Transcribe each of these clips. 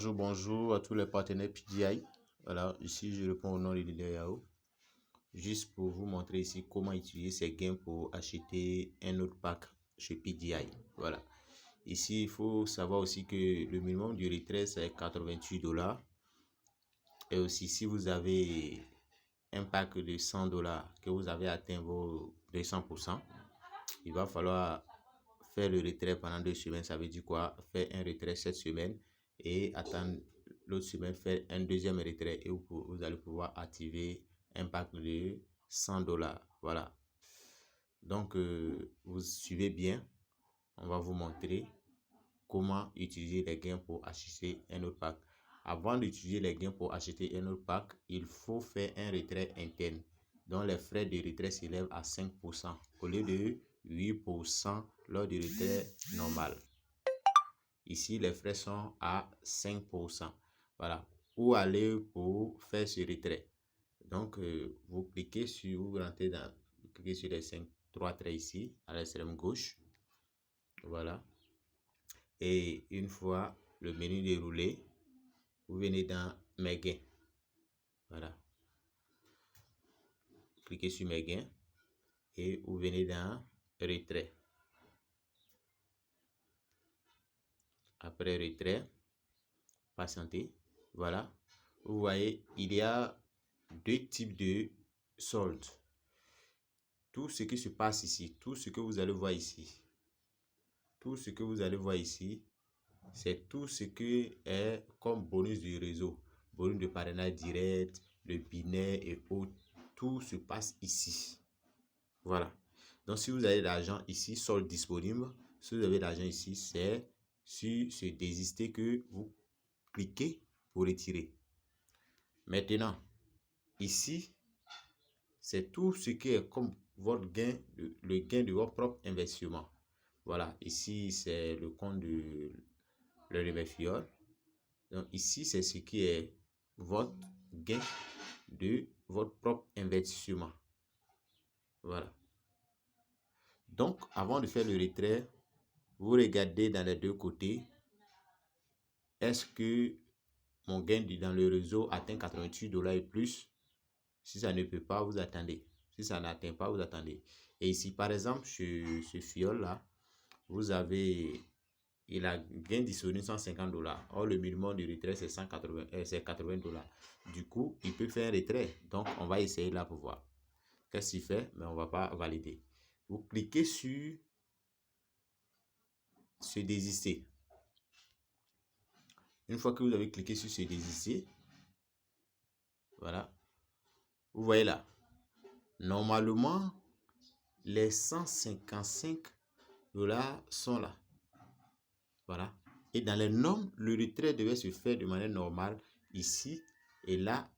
Bonjour à tous les partenaires PDI. Voilà, ici je réponds au nom de Leader Yahoo. Juste pour vous montrer ici comment utiliser ces gains pour acheter un autre pack chez PDI. Voilà. Ici, il faut savoir aussi que le minimum du retrait c'est $88. Et aussi, si vous avez un pack de $100 que vous avez atteint vos 200%, il va falloir faire le retrait pendant 2 semaines. Ça veut dire quoi? Faire un retrait cette semaine et attendre l'autre semaine, faire un deuxième retrait et vous allez pouvoir activer un pack de $100. Voilà. Donc, vous suivez bien. On va vous montrer comment utiliser les gains pour acheter un autre pack. Avant d'utiliser les gains pour acheter un autre pack, il faut faire un retrait interne dont les frais de retrait s'élèvent à 5% au lieu de 8% lors du retrait normal. Ici, les frais sont à 5%. Voilà. Où aller pour faire ce retrait? Donc, vous cliquez sur, vous rentrez dans, vous cliquez sur les 3 traits ici, à l'extrême gauche. Voilà. Et une fois le menu déroulé, vous venez dans mes gains. Voilà. Cliquez sur mes gains et vous venez dans retrait. Après retrait, patientez. Voilà. Vous voyez, il y a deux types de soldes. Tout ce qui se passe ici, tout ce que vous allez voir ici, c'est tout ce qui est comme bonus du réseau, bonus de parrainage direct, le binaire et autres. Tout se passe ici. Voilà. Donc, si vous avez de l'argent ici, solde disponible, si vous avez de l'argent ici, c'est sur ce désister que vous cliquez pour retirer. Maintenant, ici, c'est tout ce qui est comme votre gain, le gain de votre propre investissement. Voilà, ici, c'est le compte de le Remerfiol. Donc, ici, c'est ce qui est votre gain de votre propre investissement. Voilà. Donc, avant de faire le retrait, vous regardez dans les deux côtés. Est-ce que mon gain dans le réseau atteint $88 et plus? Si ça ne peut pas, vous attendez. Si ça n'atteint pas, vous attendez. Et ici, par exemple, ce fiole-là, vous avez, il a gain disponible $150. Or, le minimum de retrait, c'est $80. Du coup, il peut faire un retrait. Donc, on va essayer là pour voir. Qu'est-ce qu'il fait? Mais on ne va pas valider. Vous cliquez sur ce désister. Une fois que vous avez cliqué sur ce désister, voilà, vous voyez là, normalement, les $155 sont là. Voilà. Et dans les normes, le retrait devait se faire de manière normale ici. Et là,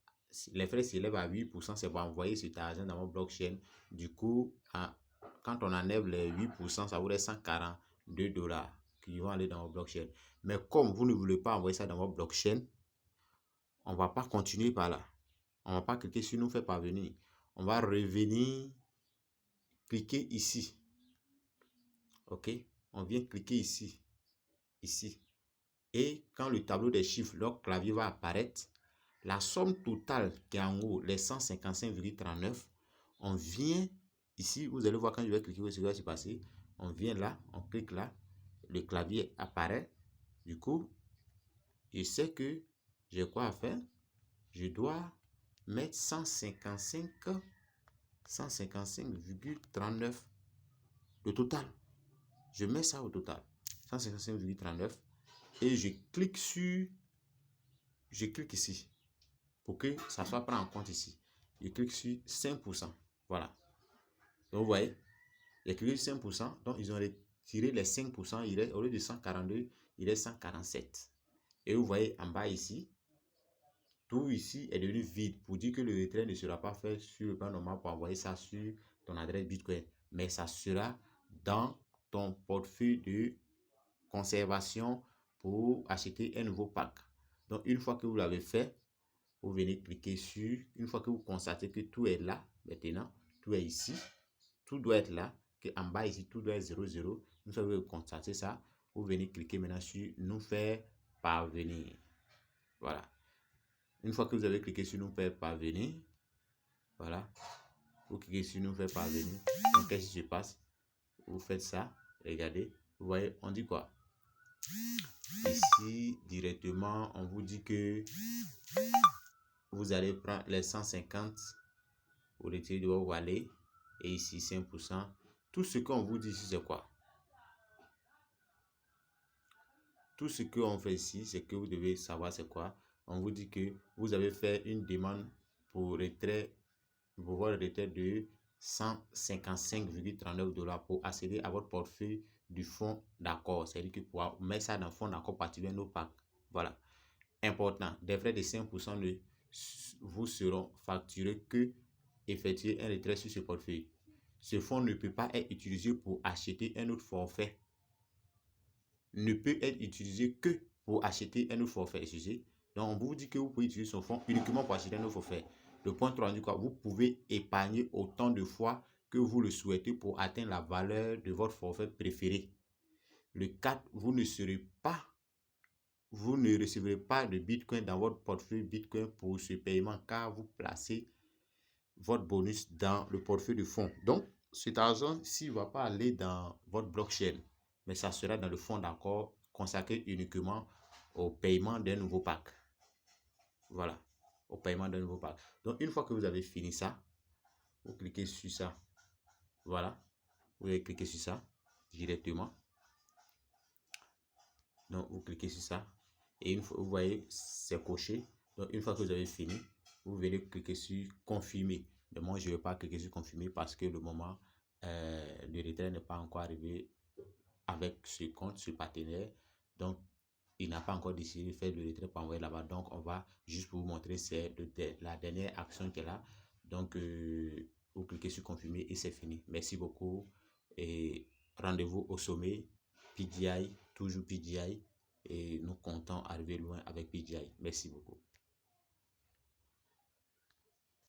les frais s'élèvent à 8%. C'est pour envoyer cet argent dans votre blockchain. Du coup, quand on enlève les 8%, ça vous reste $142 qui vont aller dans votre blockchain. Mais comme vous ne voulez pas envoyer ça dans votre blockchain, on ne va pas continuer par là. On ne va pas cliquer sur nous faire parvenir. On va revenir, cliquer ici. OK? On vient cliquer ici. Ici. Et quand le tableau des chiffres, leur clavier va apparaître, la somme totale qui est en haut, les 155,39, on vient ici, vous allez voir quand je vais cliquer, ce qui va se passer. On vient là, on clique là, le clavier apparaît. Du coup, je sais que j'ai quoi à faire. Je dois mettre 155,39 le total. Je mets ça au total. 155,39 et je clique ici pour que ça soit pris en compte ici. Je clique sur 5%. Voilà. Donc, vous voyez, j'ai cliqué sur 5%. Donc, ils ont retiré les 5%. Il reste, au lieu de 142, il est 147. Et vous voyez en bas ici, tout ici est devenu vide pour dire que le retrait ne sera pas fait sur le plan normal pour envoyer ça sur ton adresse Bitcoin. Mais ça sera dans ton portefeuille de conservation pour acheter un nouveau pack. Donc, une fois que vous l'avez fait, vous venez cliquer sur, une fois que vous constatez que tout est là, maintenant, tout est ici, tout doit être là, que en bas ici, tout doit être 00. Une fois que vous constatez ça, vous venez cliquer maintenant sur nous faire parvenir. Voilà. Une fois que vous avez cliqué sur nous faire parvenir, voilà, vous cliquez sur nous faire parvenir. Donc, qu'est-ce qui se passe? Vous faites ça, regardez, vous voyez, on dit quoi? Ici, directement, on vous dit que vous allez prendre les 150 au retirer de vos wallet. Et ici, 5%. Tout ce qu'on vous dit ici, c'est quoi? Tout ce qu'on fait ici, c'est que vous devez savoir c'est quoi. On vous dit que vous avez fait une demande pour retrait, pour votre retrait de 155,39 $ pour accéder à votre portefeuille du fonds d'accord. C'est-à-dire que pour mettre ça dans le fonds d'accord particulier nos packs. Voilà. Important. Des frais de 5% ne vous seront facturés que effectuer un retrait sur ce portefeuille. Ce fonds ne peut pas être utilisé pour acheter un autre forfait. Ne peut être utilisé que pour acheter un autre forfait. Excusez. Donc, on vous dit que vous pouvez utiliser son fonds uniquement pour acheter un autre forfait. Le point 3 dit quoi? Vous pouvez épargner autant de fois que vous le souhaitez pour atteindre la valeur de votre forfait préféré. Le 4, vous ne recevrez pas de Bitcoin dans votre portefeuille Bitcoin pour ce paiement car vous placez votre bonus dans le portefeuille de fonds. Donc, cet argent, s'il ne va pas aller dans votre blockchain, mais ça sera dans le fonds d'accord consacré uniquement au paiement d'un nouveau pack. Voilà, au paiement d'un nouveau pack. Donc, une fois que vous avez fini ça, vous cliquez sur ça. Voilà, vous allez cliquer sur ça directement. Donc, vous cliquez sur ça. Et une fois, vous voyez, c'est coché. Donc, une fois que vous avez fini, vous allez cliquer sur confirmer. Mais moi, je ne vais pas cliquer sur confirmer parce que le moment de retrait n'est pas encore arrivé avec ce compte, ce partenaire. Donc, il n'a pas encore décidé de faire le retrait pour envoyer là-bas. Donc, on va juste pour vous montrer, c'est la dernière action qui est là. Donc, vous cliquez sur confirmer et c'est fini. Merci beaucoup et rendez-vous au sommet. PGI, toujours PGI. Et nous comptons arriver loin avec PGI. Merci beaucoup.